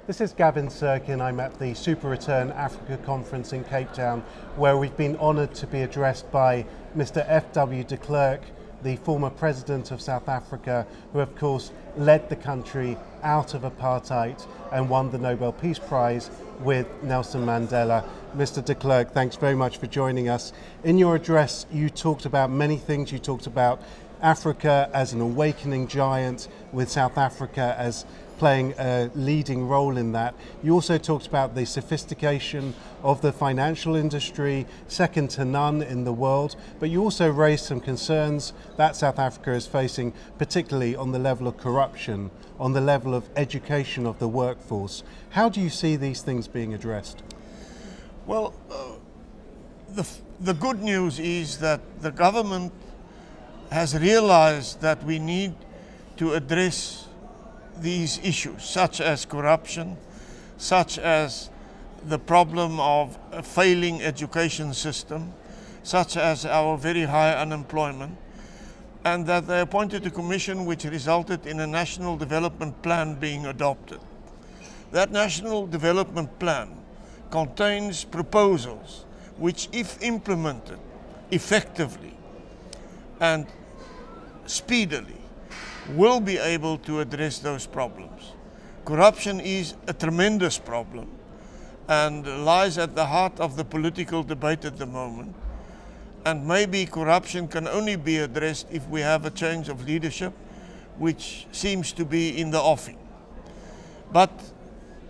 This is Gavin Serkin. I'm at the SuperReturn Africa Conference in Cape Town, where we've been honoured to be addressed by Mr. F.W. de Klerk, the former president of South Africa, who of course led the country out of apartheid and won the Nobel Peace Prize with Nelson Mandela. Mr. de Klerk, thanks very much for joining us. In your address, you talked about many things. You talked about Africa as an awakening giant, with South Africa as playing a leading role in that. You also talked about the sophistication of the financial industry, second to none in the world, but you also raised some concerns that South Africa is facing, particularly on the level of corruption, on the level of education of the workforce. How do you see these things being addressed? Well, the good news is that the government has realized that we need to address these issues, such as corruption, such as the problem of a failing education system, such as our very high unemployment, and that they appointed a commission which resulted in a national development plan being adopted. That national development plan contains proposals which, if implemented effectively and speedily, will be able to address those problems. Corruption is a tremendous problem and lies at the heart of the political debate at the moment. And maybe corruption can only be addressed if we have a change of leadership, which seems to be in the offing. But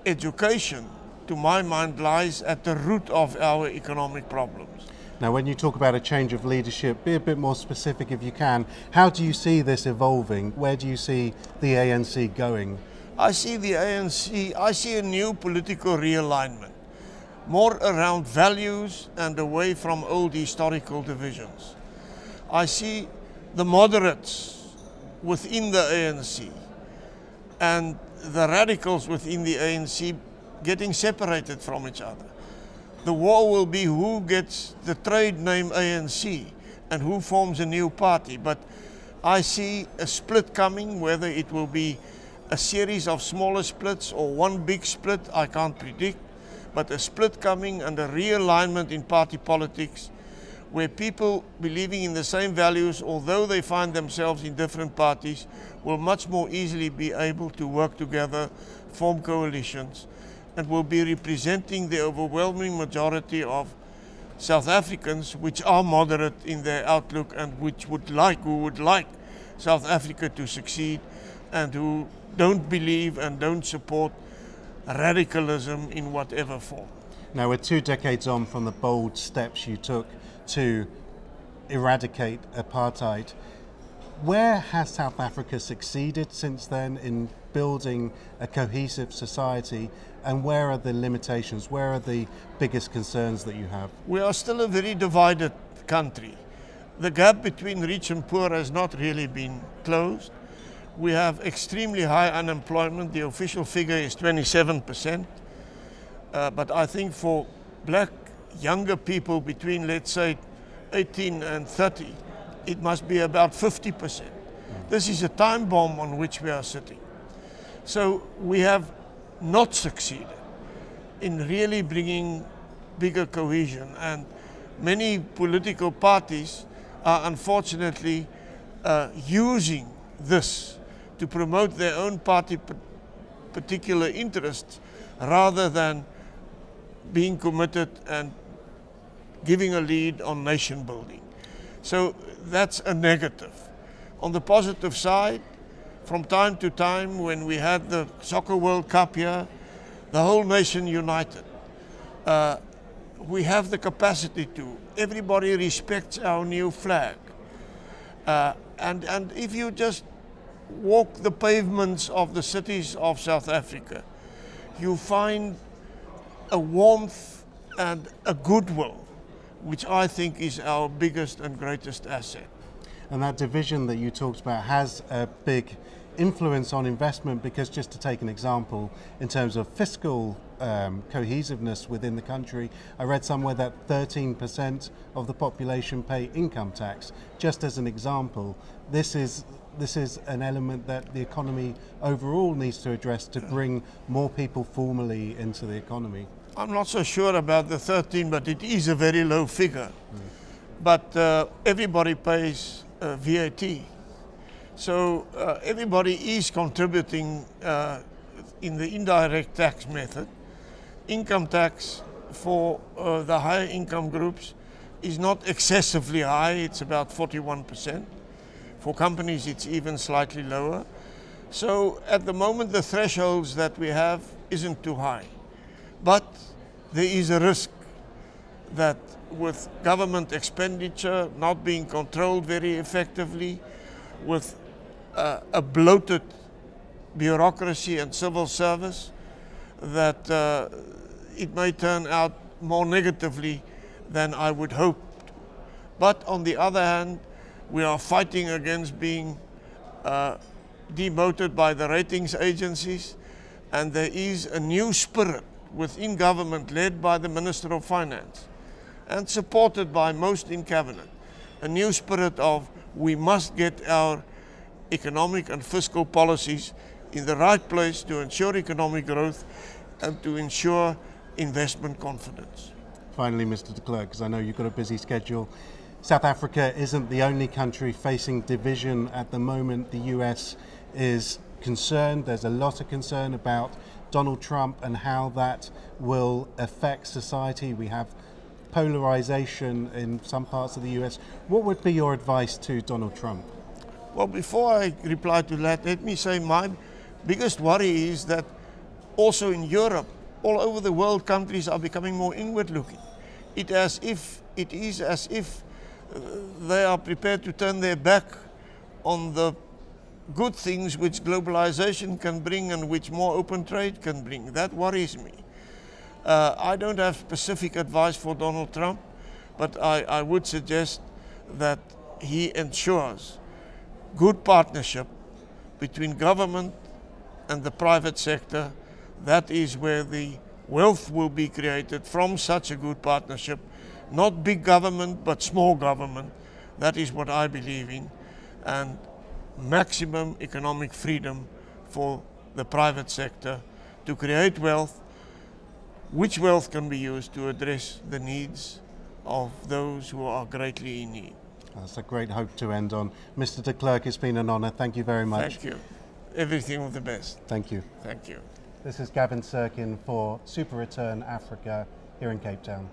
education, to my mind, lies at the root of our economic problems. Now, when you talk about a change of leadership, be a bit more specific if you can. How do you see this evolving? Where do you see the ANC going? I see the ANC, I see a new political realignment, more around values and away from old historical divisions. I see the moderates within the ANC and the radicals within the ANC getting separated from each other. The war will be who gets the trade name ANC and who forms a new party. But I see a split coming, whether it will be a series of smaller splits or one big split, I can't predict. But a split coming and a realignment in party politics where people believing in the same values, although they find themselves in different parties, will much more easily be able to work together, form coalitions, and will be representing the overwhelming majority of South Africans, which are moderate in their outlook and who would like South Africa to succeed, and who don't believe and don't support radicalism in whatever form. Now, we're 2 decades on from the bold steps you took to eradicate apartheid. Where has South Africa succeeded since then in building a cohesive society, and where are the limitations? Where are the biggest concerns that you have? We are still a very divided country. The gap between rich and poor has not really been closed. We have extremely high unemployment. The official figure is 27%. But I think for black younger people between, let's say, 18 and 30, it must be about 50%. This is a time bomb on which we are sitting. So we have not succeeded in really bringing bigger cohesion, and many political parties are unfortunately using this to promote their own party particular interests rather than being committed and giving a lead on nation building. So that's a negative. On the positive side, from time to time, when we had the Soccer World Cup here, the whole nation united. We have the capacity to. Everybody respects our new flag. And if you just walk the pavements of the cities of South Africa, you find a warmth and a goodwill, which I think is our biggest and greatest asset. And that division that you talked about has a big influence on investment, because just to take an example, in terms of fiscal cohesiveness within the country. I read somewhere that 13% of the population pay income tax. Just as an example, this is an element that the economy overall needs to address to bring more people formally into the economy. I'm not so sure about the 13, but it is a very low figure. But everybody pays VAT. So everybody is contributing in the indirect tax method. Income tax for the higher income groups is not excessively high, it's about 41%. For companies it's even slightly lower. So at the moment the thresholds that we have isn't too high. But there is a risk that with government expenditure not being controlled very effectively, with a bloated bureaucracy and civil service, that it may turn out more negatively than I would hope. But on the other hand, we are fighting against being demoted by the ratings agencies, and there is a new spirit within government led by the Minister of Finance and supported by most in cabinet, a new spirit of we must get our economic and fiscal policies in the right place to ensure economic growth and to ensure investment confidence. Finally, Mr. de Klerk, because I know you've got a busy schedule, South Africa isn't the only country facing division at the moment. The US is concerned. There's a lot of concern about Donald Trump and how that will affect society. We have polarization in some parts of the US. What would be your advice to Donald Trump? Well, before I reply to that, let me say my biggest worry is that also in Europe, all over the world, countries are becoming more inward-looking. It is as if they are prepared to turn their back on the good things which globalization can bring and which more open trade can bring. That worries me. I don't have specific advice for Donald Trump, but I would suggest that he ensures good partnership between government and the private sector. That is where the wealth will be created from such a good partnership. Not big government, but small government. That is what I believe in. And maximum economic freedom for the private sector to create wealth, which wealth can be used to address the needs of those who are greatly in need. That's a great hope to end on. Mr. de Klerk, it's been an honor. Thank you very much. Thank you. Everything of the best. Thank you. Thank you. This is Gavin Serkin for SuperReturn Africa here in Cape Town.